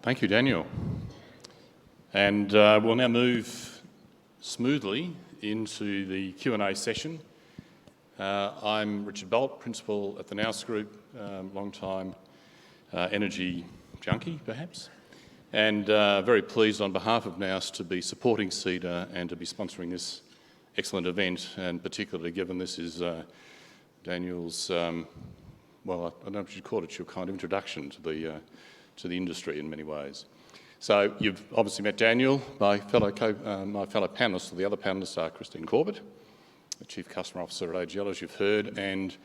Thank you, Daniel. And we'll now move smoothly into the Q&A session. I'm Richard Bolt, Principal at the Nous Group, long-time energy junkie, perhaps, and very pleased on behalf of Nous to be supporting CEDA and to be sponsoring this excellent event, and particularly given this is Daniel's, well, I don't know what you'd call it, your kind of introduction to the industry in many ways. So you've obviously met Daniel. My fellow panellists, the other panellists are Christine Corbett, the Chief Customer Officer at AGL, as you've heard, and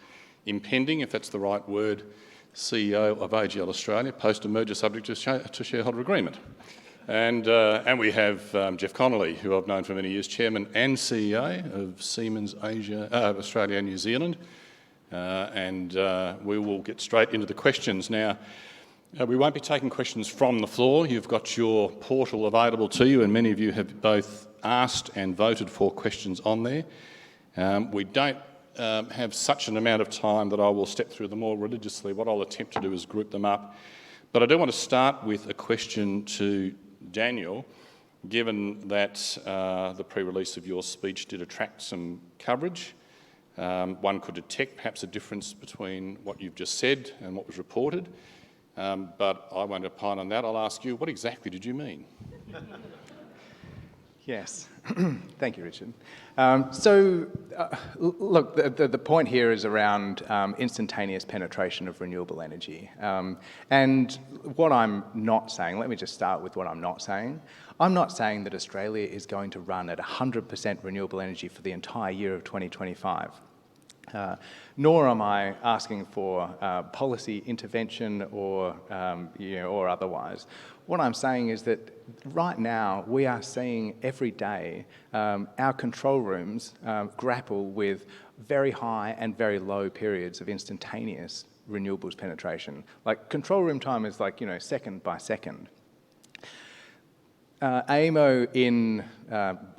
impending, if that's the right word, CEO of AGL Australia, post-merger subject to shareholder agreement. And we have Jeff Connolly, who I've known for many years, Chairman and CEO of Siemens Australia and New Zealand. And we will get straight into the questions now. We won't be taking questions from the floor. You've got your portal available to you, and many of you have both asked and voted for questions on there. We don't have such an amount of time that I will step through them all religiously. What I'll attempt to do is group them up. But I do want to start with a question to Daniel, given that the pre-release of your speech did attract some coverage. One could detect perhaps a difference between what you've just said and what was reported. But I won't opine on that. I'll ask you, what exactly did you mean? Yes, thank you, Richard. Look, the point here is around instantaneous penetration of renewable energy. And what I'm not saying, let me just start with what I'm not saying. I'm not saying that Australia is going to run at 100% renewable energy for the entire year of 2025. Nor am I asking for policy intervention or otherwise. What I'm saying is that right now we are seeing every day our control rooms grapple with very high and very low periods of instantaneous renewables penetration. Like control room time is like, second by second. AEMO in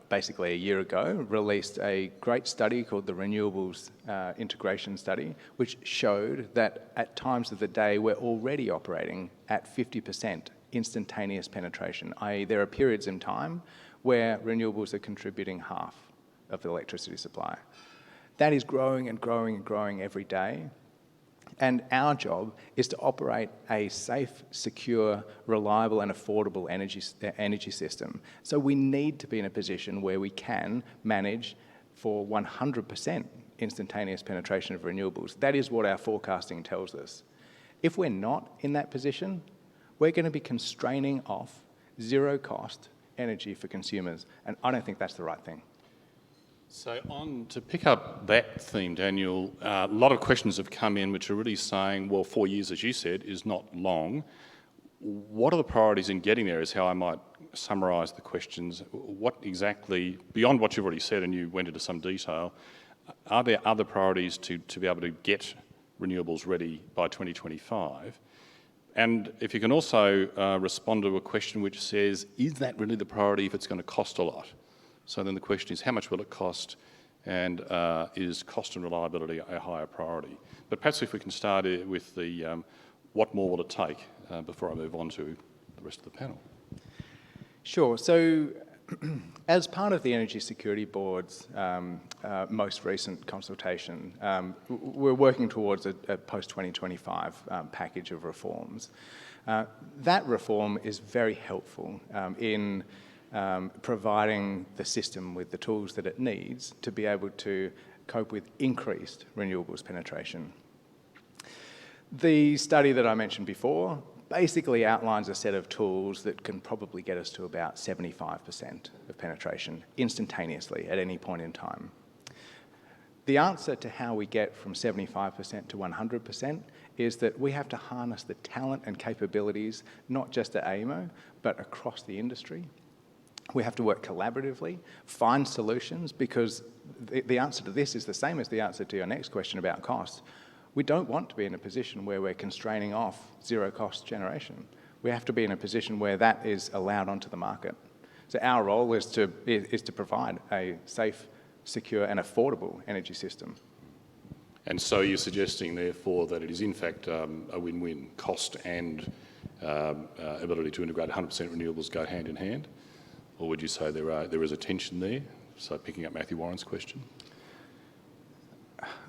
basically a year ago released a great study called the Renewables Integration Study, which showed that at times of the day we're already operating at 50% instantaneous penetration, i.e. there are periods in time where renewables are contributing half of the electricity supply. That is growing and growing and growing every day. And our job is to operate a safe, secure, reliable and affordable energy system. So we need to be in a position where we can manage for 100% instantaneous penetration of renewables. That is what our forecasting tells us. If we're not in that position, we're going to be constraining off zero-cost energy for consumers, and I don't think that's the right thing. So to pick up that theme, Daniel, a lot of questions have come in which are really saying, well, 4 years, as you said, is not long. What are the priorities in getting there is how I might summarise the questions. What exactly, beyond what you've already said, and you went into some detail, are there other priorities to be able to get renewables ready by 2025? And if you can also respond to a question which says, is that really the priority if it's going to cost a lot? So then the question is, how much will it cost, and is cost and reliability a higher priority? But perhaps if we can start with the what more will it take before I move on to the rest of the panel. Sure. So as part of the Energy Security Board's most recent consultation, we're working towards a post-2025 package of reforms. That reform is very helpful in providing the system with the tools that it needs to be able to cope with increased renewables penetration. The study that I mentioned before basically outlines a set of tools that can probably get us to about 75% of penetration instantaneously at any point in time. The answer to how we get from 75% to 100% is that we have to harness the talent and capabilities, not just at AEMO, but across the industry. We have to work collaboratively, find solutions, because the answer to this is the same as the answer to your next question about cost. We don't want to be in a position where we're constraining off zero-cost generation. We have to be in a position where that is allowed onto the market. So our role is to provide a safe, secure and affordable energy system. And so you're suggesting, therefore, that it is in fact a win-win, cost and ability to integrate 100% renewables go hand in hand? Or would you say there is a tension there? So picking up Matthew Warren's question.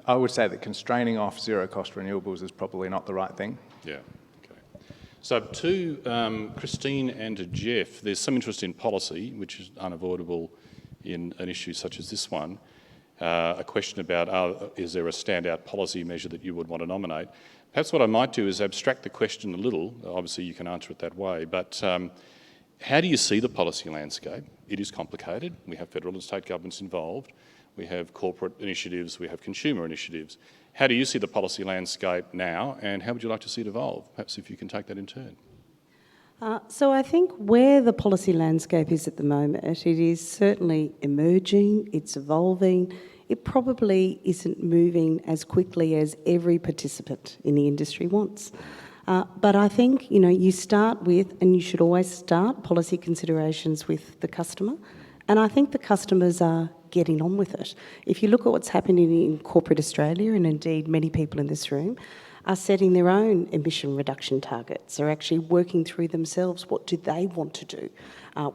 I would say that constraining off zero-cost renewables is probably not the right thing. Yeah, okay. So to Christine and to Jeff, there's some interest in policy, which is unavoidable in an issue such as this one. A question about, is there a standout policy measure that you would want to nominate? Perhaps what I might do is abstract the question a little. Obviously, you can answer it that way, but how do you see the policy landscape? It is complicated. We have federal and state governments involved. We have corporate initiatives. We have consumer initiatives. How do you see the policy landscape now, and how would you like to see it evolve? Perhaps if you can take that in turn. So I think where the policy landscape is at the moment, it is certainly emerging, it's evolving. It probably isn't moving as quickly as every participant in the industry wants. But I think, you start with, and you should always start policy considerations with the customer. And I think the customers are getting on with it. If you look at what's happening in corporate Australia, and indeed many people in this room, are setting their own emission reduction targets, are actually working through themselves what do they want to do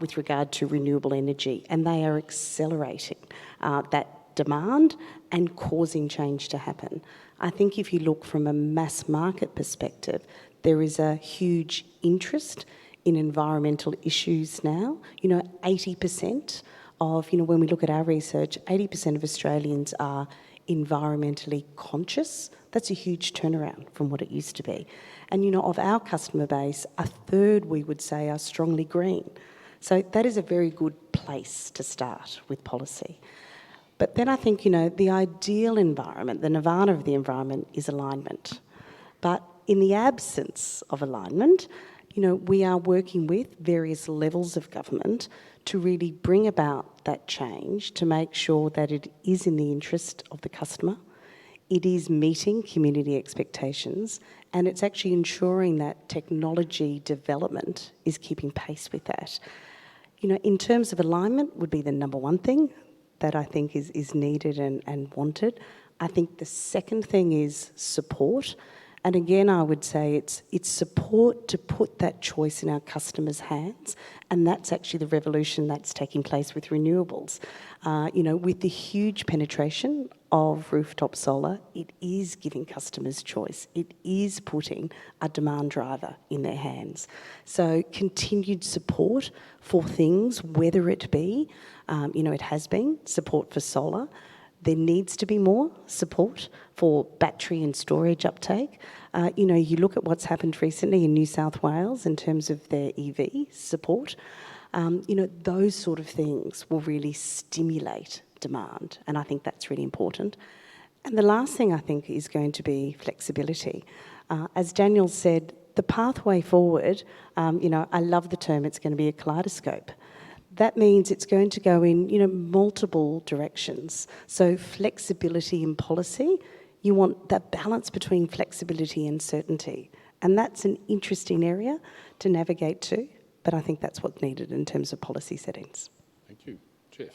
with regard to renewable energy, and they are accelerating that demand and causing change to happen. I think if you look from a mass market perspective, there is a huge interest in environmental issues now. 80% of, when we look at our research, 80% of Australians are environmentally conscious. That's a huge turnaround from what it used to be. And, of our customer base, a third, we would say, are strongly green. So that is a very good place to start with policy. But then I think, the ideal environment, the nirvana of the environment is alignment. But in the absence of alignment, we are working with various levels of government to really bring about that change, to make sure that it is in the interest of the customer, it is meeting community expectations, and it's actually ensuring that technology development is keeping pace with that. In terms of alignment would be the number one thing that I think is needed and wanted. I think the second thing is support. And again, I would say it's support to put that choice in our customers' hands, and that's actually the revolution that's taking place with renewables. With the huge penetration of rooftop solar, it is giving customers choice. It is putting a demand driver in their hands. So continued support for things, whether it be, it has been support for solar. There needs to be more support for battery and storage uptake. You look at what's happened recently in New South Wales in terms of their EV support. Those sort of things will really stimulate demand, and I think that's really important. And the last thing I think is going to be flexibility. As Daniel said, the pathway forward, I love the term, it's going to be a kaleidoscope. That means it's going to go in, multiple directions. So flexibility in policy, you want that balance between flexibility and certainty. And that's an interesting area to navigate to, but I think that's what's needed in terms of policy settings. Thank you. Jeff,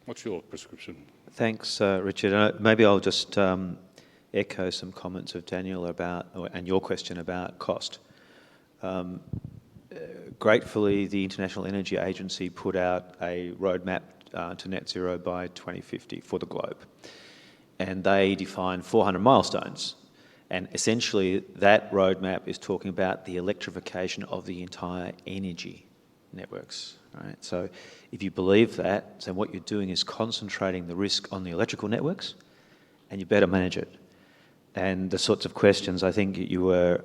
what's your prescription? Thanks, Richard. Maybe I'll just echo some comments of Daniel and your question about cost. Gratefully, the International Energy Agency put out a roadmap to net zero by 2050 for the globe. And they defined 400 milestones. And essentially, that roadmap is talking about the electrification of the entire energy networks. Right? So if you believe that, then what you're doing is concentrating the risk on the electrical networks, and you better manage it. And the sorts of questions I think you were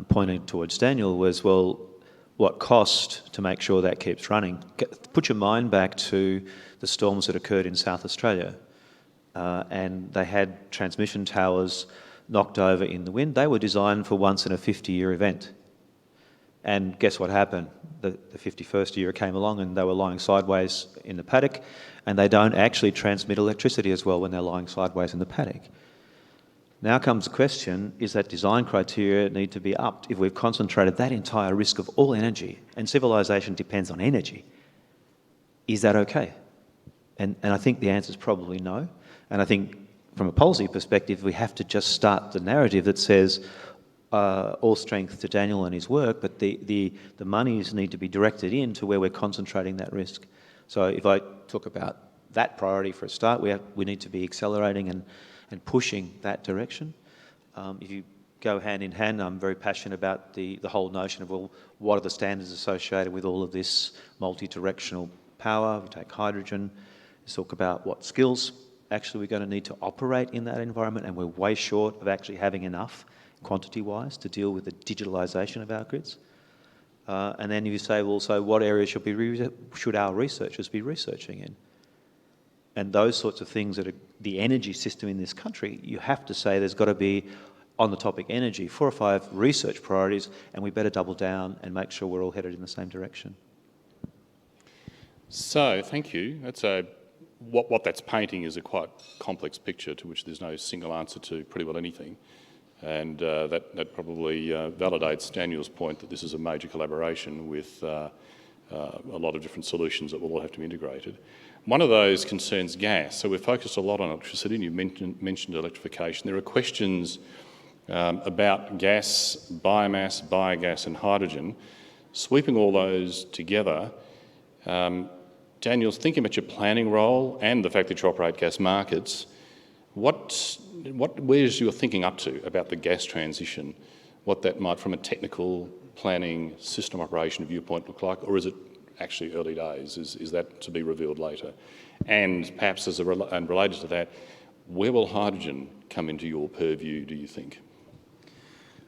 pointing towards Daniel was, well, what cost to make sure that keeps running? Put your mind back to the storms that occurred in South Australia, and they had transmission towers knocked over in the wind. They were designed for once in a 50-year event. And guess what happened? The 51st year came along and they were lying sideways in the paddock, and they don't actually transmit electricity as well when they're lying sideways in the paddock. Now comes the question, is that design criteria need to be upped if we've concentrated that entire risk of all energy, and civilization depends on energy? Is that okay? And I think the answer is probably no. And I think from a policy perspective, we have to just start the narrative that says all strength to Daniel and his work, but the monies need to be directed into where we're concentrating that risk. So if I talk about that priority for a start, we need to be accelerating and pushing that direction. If you go hand in hand, I'm very passionate about the whole notion of, well, what are the standards associated with all of this multi-directional power? We take hydrogen, let's talk about what skills actually we're going to need to operate in that environment, and we're way short of actually having enough quantity-wise to deal with the digitalisation of our grids. And then you say, well, so what areas should our researchers be researching in? And those sorts of things that are the energy system in this country, you have to say there's got to be, on the topic energy, 4 or 5 research priorities, and we better double down and make sure we're all headed in the same direction. So, thank you. What that's painting is a quite complex picture to which there's no single answer to pretty well anything. And that probably validates Daniel's point that this is a major collaboration with a lot of different solutions that will all have to be integrated. One of those concerns gas. So we're focused a lot on electricity, and you mentioned electrification. There are questions about gas, biomass, biogas and hydrogen. Sweeping all those together, Daniel's thinking about your planning role and the fact that you operate gas markets. Where's your thinking up to about the gas transition? What that might, from a technical planning system operation viewpoint, look like, or is it actually early days? Is that to be revealed later? And perhaps and related to that, where will hydrogen come into your purview, do you think?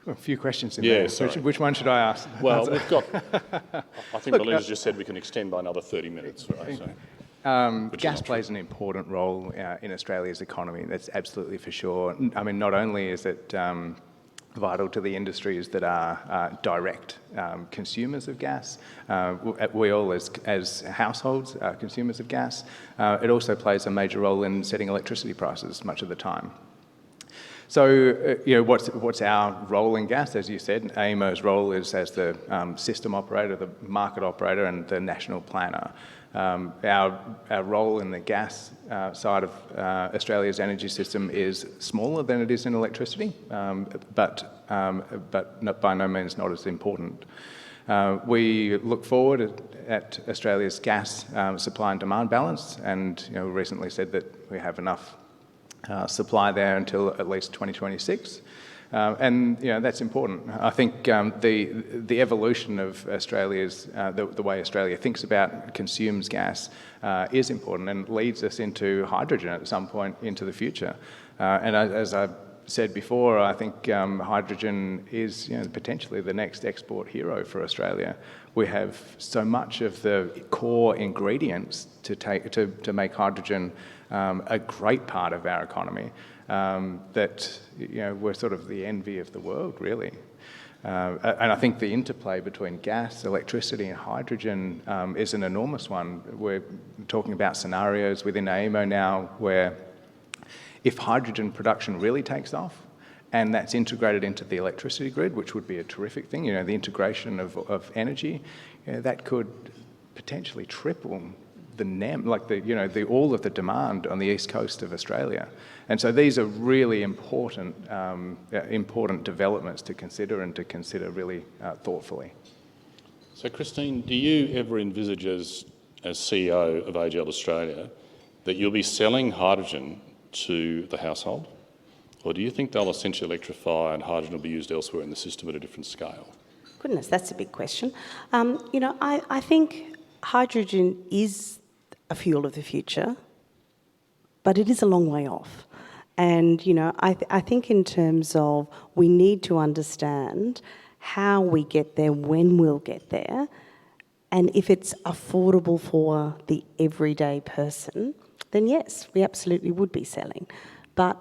A few questions in there. Sorry. Which one should I ask? Well, we've got... I think Belinda's just said we can extend by another 30 minutes, right? So, gas plays an important role in Australia's economy, that's absolutely for sure. I mean, not only is it vital to the industries that are direct consumers of gas, we all as households are consumers of gas, it also plays a major role in setting electricity prices much of the time. So, what's our role in gas? As you said, AEMO's role is as the system operator, the market operator, and the national planner. Our role in the gas side of Australia's energy system is smaller than it is in electricity, but by no means not as important. We look forward at Australia's gas supply and demand balance, and we recently said that we have enough supply there until at least 2026. And that's important. I think the evolution of Australia's, the way Australia thinks about, consumes gas is important and leads us into hydrogen at some point into the future. And as I've said before, I think hydrogen is potentially the next export hero for Australia. We have so much of the core ingredients to make hydrogen a great part of our economy. That we're sort of the envy of the world, really. And I think the interplay between gas, electricity and hydrogen is an enormous one. We're talking about scenarios within AEMO now where if hydrogen production really takes off and that's integrated into the electricity grid, which would be a terrific thing, the integration of energy, that could potentially triple the NEM, like all of the demand on the east coast of Australia. And so these are really important developments to consider really thoughtfully. So Christine, do you ever envisage as CEO of AGL Australia that you'll be selling hydrogen to the household? Or do you think they'll essentially electrify and hydrogen will be used elsewhere in the system at a different scale? Goodness, that's a big question. I think hydrogen is a fuel of the future, but it is a long way off. And, I think in terms of we need to understand how we get there, when we'll get there, and if it's affordable for the everyday person, then yes, we absolutely would be selling. But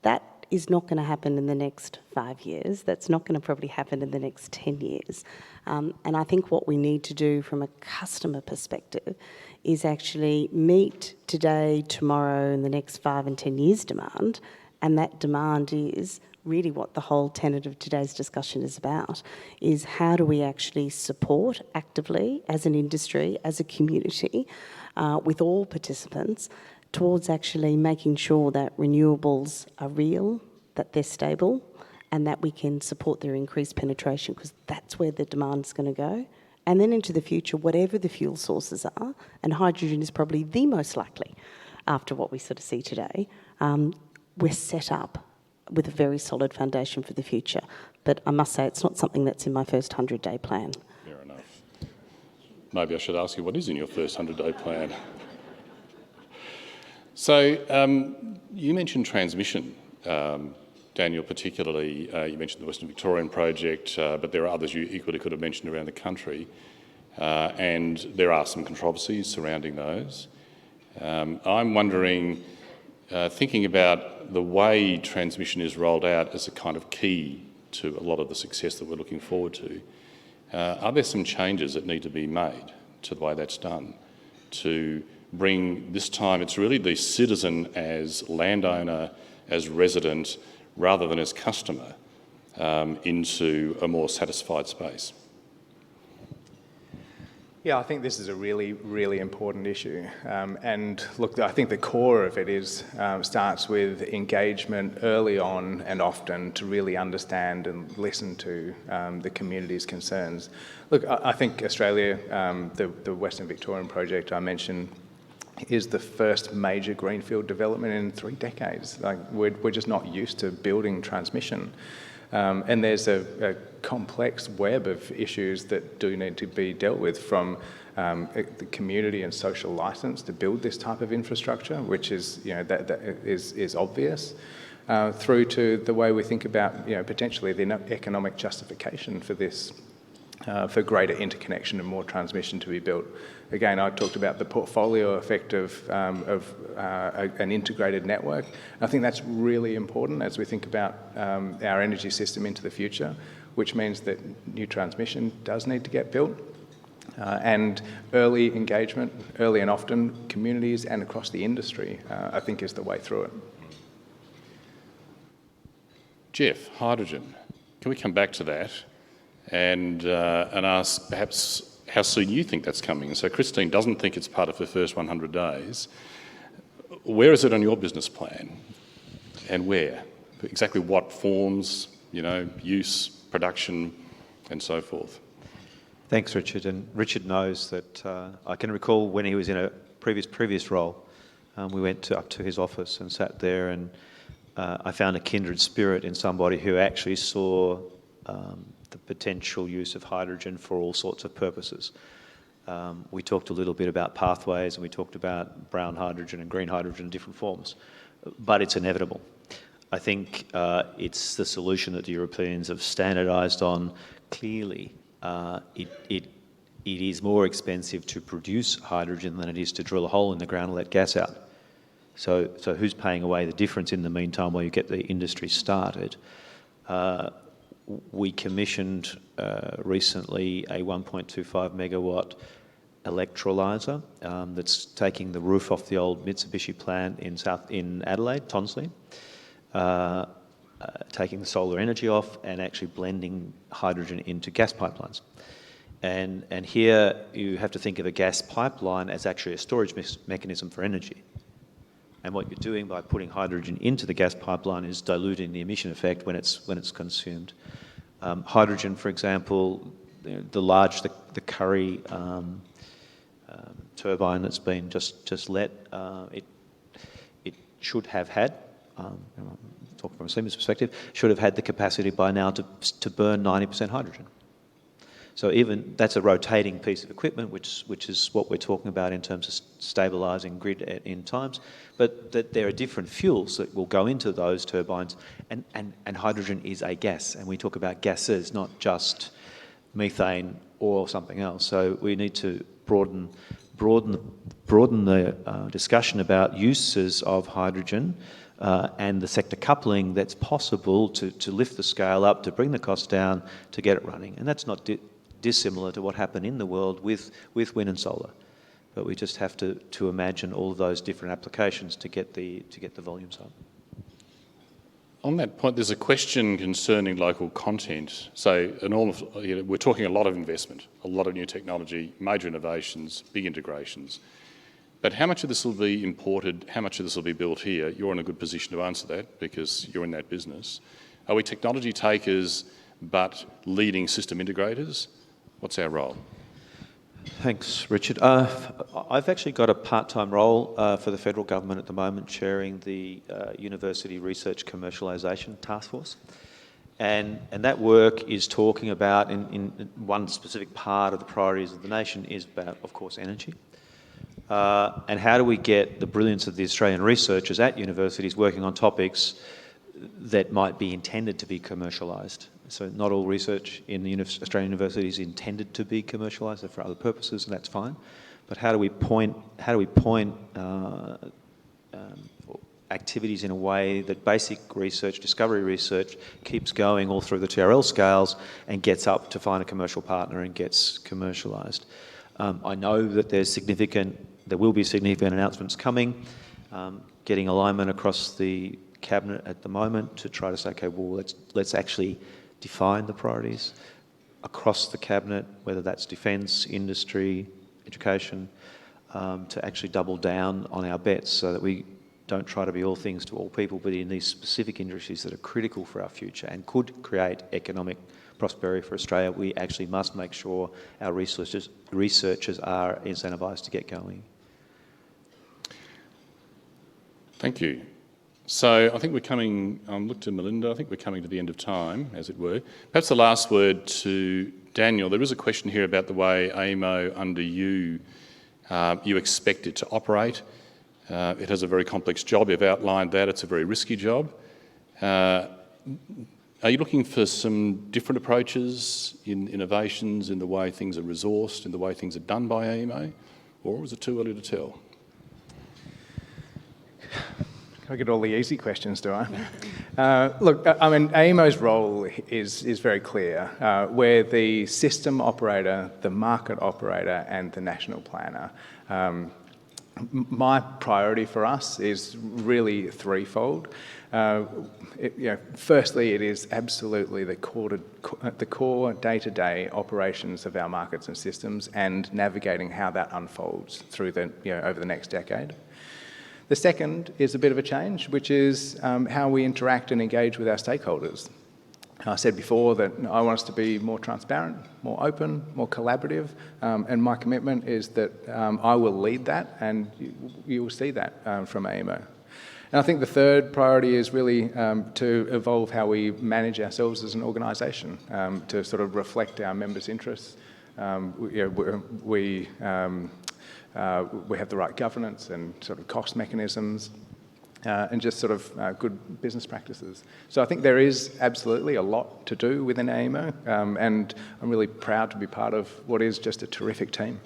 that is not going to happen in the next 5 years. That's not going to probably happen in the next 10 years. And I think what we need to do from a customer perspective is actually meet today, tomorrow, and the next 5 and 10 years demand. And that demand is really what the whole tenet of today's discussion is about, is how do we actually support actively as an industry, as a community, with all participants, towards actually making sure that renewables are real, that they're stable, and that we can support their increased penetration, because that's where the demand's going to go. And then into the future, whatever the fuel sources are, and hydrogen is probably the most likely after what we sort of see today, we're set up with a very solid foundation for the future. But I must say, it's not something that's in my first 100-day plan. Fair enough. Maybe I should ask you, what is in your first 100-day plan? So you mentioned transmission, Daniel, particularly. You mentioned the Western Victorian project, but there are others you equally could have mentioned around the country. And there are some controversies surrounding those. I'm wondering, thinking about the way transmission is rolled out as a kind of key to a lot of the success that we're looking forward to, are there some changes that need to be made to the way that's done to bring this time, it's really the citizen as landowner, as resident, rather than as customer, into a more satisfied space? Yeah, I think this is a really, really important issue. And look, I think the core of it is starts with engagement early on and often to really understand and listen to the community's concerns. Look, I think Australia, the Western Victorian project I mentioned, is the first major greenfield development in 3 decades. Like, we're just not used to building transmission. And there's a complex web of issues that do need to be dealt with, from the community and social licence to build this type of infrastructure, which is, that is obvious, through to the way we think about, potentially the economic justification for this, for greater interconnection and more transmission to be built. Again, I talked about the portfolio effect of an integrated network. I think that's really important as we think about our energy system into the future, which means that new transmission does need to get built. And early engagement, early and often, communities and across the industry, I think is the way through it. Jeff, hydrogen. Can we come back to that and ask perhaps how soon you think that's coming? So Christine doesn't think it's part of her first 100 days. Where is it on your business plan, and where? Exactly what forms, use, production, and so forth? Thanks, Richard. And Richard knows that I can recall when he was in a previous role, we went up to his office and sat there, and I found a kindred spirit in somebody who actually saw the potential use of hydrogen for all sorts of purposes. We talked a little bit about pathways, and we talked about brown hydrogen and green hydrogen in different forms, but it's inevitable. I think it's the solution that the Europeans have standardised on. Clearly, it is more expensive to produce hydrogen than it is to drill a hole in the ground and let gas out. So who's paying away the difference in the meantime while you get the industry started? We commissioned recently a 1.25 megawatt electrolyser that's taking the roof off the old Mitsubishi plant in Adelaide, Tonsley, taking the solar energy off and actually blending hydrogen into gas pipelines. And here you have to think of a gas pipeline as actually a storage mechanism for energy. And what you're doing by putting hydrogen into the gas pipeline is diluting the emission effect when it's consumed. Hydrogen, for example, the Curry turbine that's been just let, it should have had, talking from a Siemens perspective, should have had the capacity by now to burn 90% hydrogen. So even that's a rotating piece of equipment, which is what we're talking about in terms of stabilising grid in times. But that there are different fuels that will go into those turbines, and hydrogen is a gas, and we talk about gases, not just methane or something else. So we need to broaden the discussion about uses of hydrogen and the sector coupling that's possible to lift the scale up, to bring the cost down, to get it running. And that's not dissimilar to what happened in the world with wind and solar. But we just have to imagine all of those different applications to get the volumes up. On that point, there's a question concerning local content. So we're talking a lot of investment, a lot of new technology, major innovations, big integrations. But how much of this will be imported? How much of this will be built here? You're in a good position to answer that because you're in that business. Are we technology takers but leading system integrators? What's our role? Thanks, Richard. I've actually got a part-time role for the federal government at the moment, chairing the University Research Commercialisation Task Force. And that work is talking about, in one specific part of the priorities of the nation, is about, of course, energy. And how do we get the brilliance of the Australian researchers at universities working on topics that might be intended to be commercialised? So not all research in the Australian universities is intended to be commercialised for other purposes, and that's fine. But how do we point activities in a way that basic research, discovery research, keeps going all through the TRL scales and gets up to find a commercial partner and gets commercialised? I know that there will be significant announcements coming, getting alignment across the cabinet at the moment to try to say, okay, well, let's actually define the priorities across the cabinet, whether that's defence, industry, education, to actually double down on our bets so that we don't try to be all things to all people, but in these specific industries that are critical for our future and could create economic prosperity for Australia, we actually must make sure our researchers are incentivised to get going. Thank you. So I think we're coming, look to Melinda, I think we're coming to the end of time, as it were. Perhaps the last word to Daniel. There is a question here about the way AEMO under you expect it to operate. It has a very complex job. You've outlined that. It's a very risky job. Are you looking for some different approaches in innovations, in the way things are resourced, in the way things are done by AEMO, or is it too early to tell? I get all the easy questions, do I? Look, I mean, AEMO's role is very clear. We're the system operator, the market operator, and the national planner. My priority for us is really threefold. Firstly, it is absolutely the core day-to-day operations of our markets and systems and navigating how that unfolds through over the next decade. The second is a bit of a change, which is how we interact and engage with our stakeholders. I said before that I want us to be more transparent, more open, more collaborative, and my commitment is that I will lead that, and you will see that from AEMO. And I think the third priority is really to evolve how we manage ourselves as an organisation, to sort of reflect our members' interests. We have the right governance and sort of cost mechanisms, and just sort of good business practices. So I think there is absolutely a lot to do within AEMO, and I'm really proud to be part of what is just a terrific team.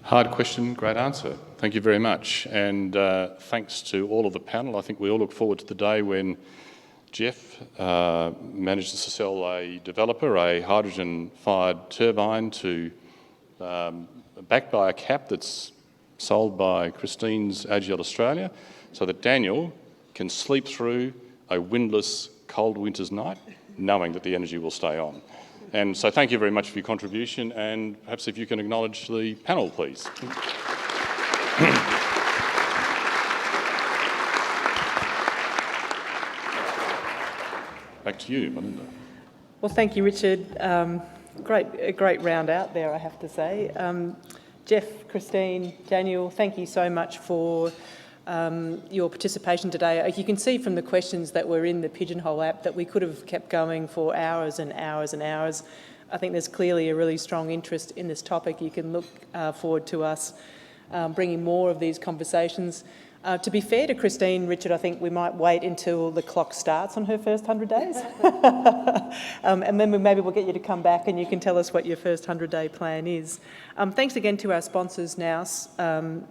Hard question, great answer. Thank you very much. And thanks to all of the panel. I think we all look forward to the day when Jeff manages to sell a developer a hydrogen-fired turbine backed by a cap that's sold by Christine's AGL Australia, so that Daniel can sleep through a windless, cold winter's night, knowing that the energy will stay on. And so thank you very much for your contribution, and perhaps if you can acknowledge the panel, please. Back to you, Melinda. Well, thank you, Richard. A great round out there, I have to say. Jeff, Christine, Daniel, thank you so much for your participation today. You can see from the questions that were in the Pigeonhole app that we could have kept going for hours and hours and hours. I think there's clearly a really strong interest in this topic. You can look forward to us bringing more of these conversations. To be fair to Christine, Richard, I think we might wait until the clock starts on her first 100 days. And then maybe we'll get you to come back and you can tell us what your first 100-day plan is. Thanks again to our sponsors, Nous,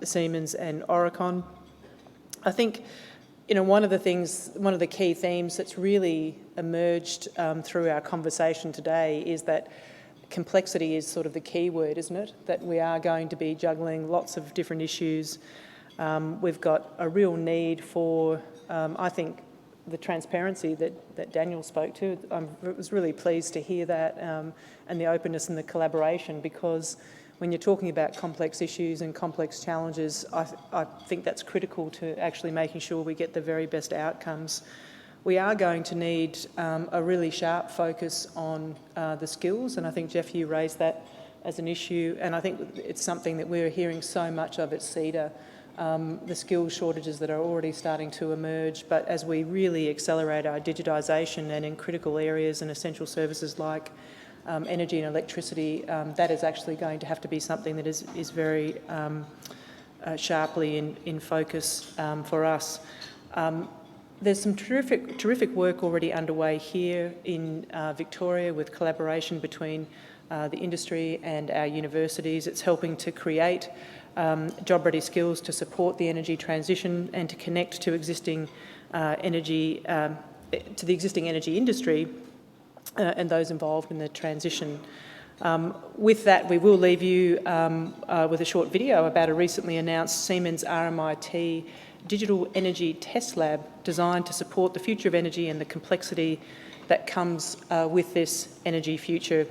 Siemens and Oricon. I think, one of the key themes that's really emerged through our conversation today is that complexity is sort of the key word, isn't it? That we are going to be juggling lots of different issues. We've got a real need for, I think, the transparency that Daniel spoke to. I was really pleased to hear that, and the openness and the collaboration, because when you're talking about complex issues and complex challenges, I think that's critical to actually making sure we get the very best outcomes we are going to need a really sharp focus on the skills, and I think, Jeff, you raised that as an issue, and I think it's something that we're hearing so much of at CEDA, the skills shortages that are already starting to emerge, but as we really accelerate our digitisation and in critical areas and essential services like energy and electricity, that is actually going to have to be something that is very sharply in focus for us. There's some terrific work already underway here in Victoria with collaboration between the industry and our universities. It's helping to create job-ready skills to support the energy transition and to connect to existing energy industry and those involved in the transition. With that, we will leave you with a short video about a recently announced Siemens Rmit digital energy test lab designed to support the future of energy and the complexity that comes with this energy future,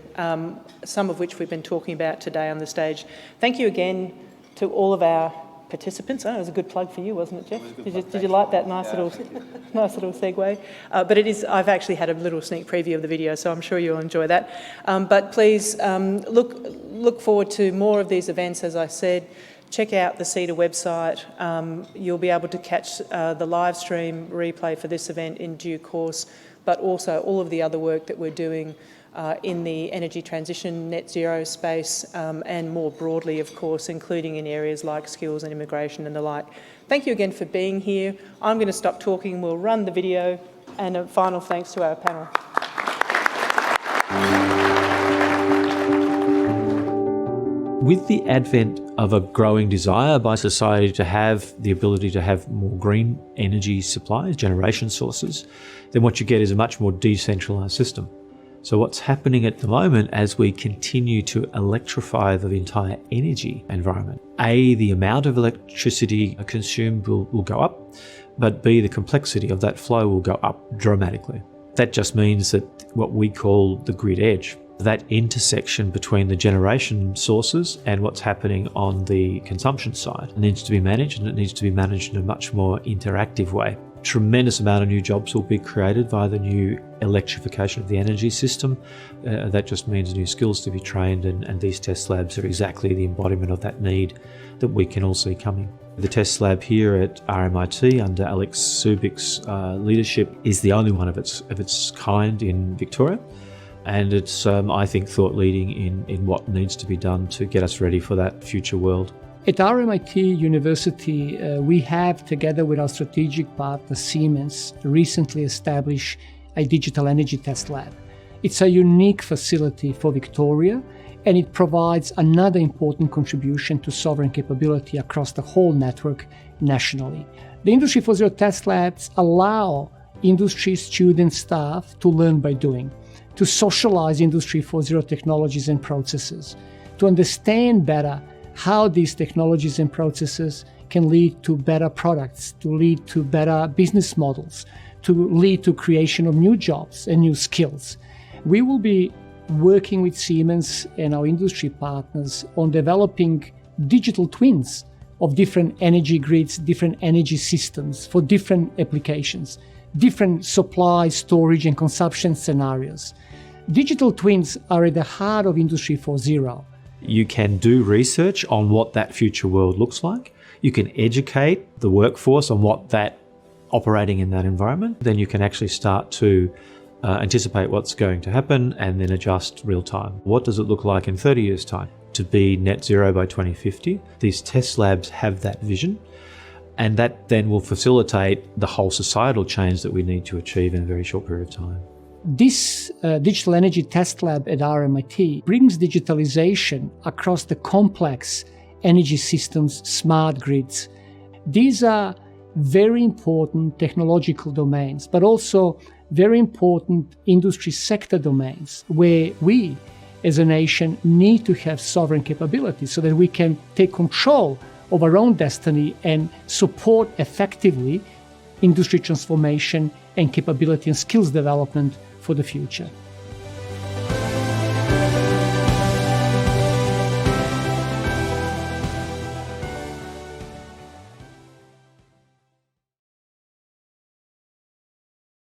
some of which we've been talking about today on the stage. Thank you again to all of our participants. Oh, it was a good plug for you, wasn't it, Jeff? Did you like that nice little segue? But it is. I've actually had a little sneak preview of the video, so I'm sure you'll enjoy that. But please look forward to more of these events. As I said, check out the CEDA website. You'll be able to catch the live stream replay for this event in due course, but also all of the other work that we're doing in the energy transition, net zero space, and more broadly, of course, including in areas like skills and immigration and the like. Thank you again for being here. I'm going to stop talking. We'll run the video, and a final thanks to our panel. With the advent of a growing desire by society to have the ability to have more green energy supplies, generation sources, then what you get is a much more decentralised system. So what's happening at the moment as we continue to electrify the entire energy environment, A, the amount of electricity consumed will go up, but B, the complexity of that flow will go up dramatically. That just means that what we call the grid edge, that intersection between the generation sources and what's happening on the consumption side needs to be managed, and it needs to be managed in a much more interactive way. Tremendous amount of new jobs will be created by the new electrification of the energy system. That just means new skills to be trained, and these test labs are exactly the embodiment of that need that we can all see coming. The test lab here at RMIT under Alex Subik's leadership is the only one of its kind in Victoria. And it's, I think, thought leading in what needs to be done to get us ready for that future world. At RMIT University, we have, together with our strategic partner Siemens, recently established a digital energy test lab. It's a unique facility for Victoria, and it provides another important contribution to sovereign capability across the whole network nationally. The Industry 4.0 test labs allow industry student staff to learn by doing, to socialize Industry 4.0 technologies and processes, to understand better how these technologies and processes can lead to better products, to lead to better business models, to lead to creation of new jobs and new skills. We will be working with Siemens and our industry partners on developing digital twins of different energy grids, different energy systems for different applications, different supply, storage and consumption scenarios. Digital twins are at the heart of Industry 4.0. You can do research on what that future world looks like. You can educate the workforce on what that operating in that environment. Then you can actually start to anticipate what's going to happen and then adjust real time. What does it look like in 30 years' time to be net zero by 2050? These test labs have that vision, and that then will facilitate the whole societal change that we need to achieve in a very short period of time. This digital energy test lab at RMIT brings digitalization across the complex energy systems, smart grids. These are very important technological domains, but also very important industry sector domains where we as a nation need to have sovereign capability so that we can take control of our own destiny and support effectively industry transformation and capability and skills development for the future.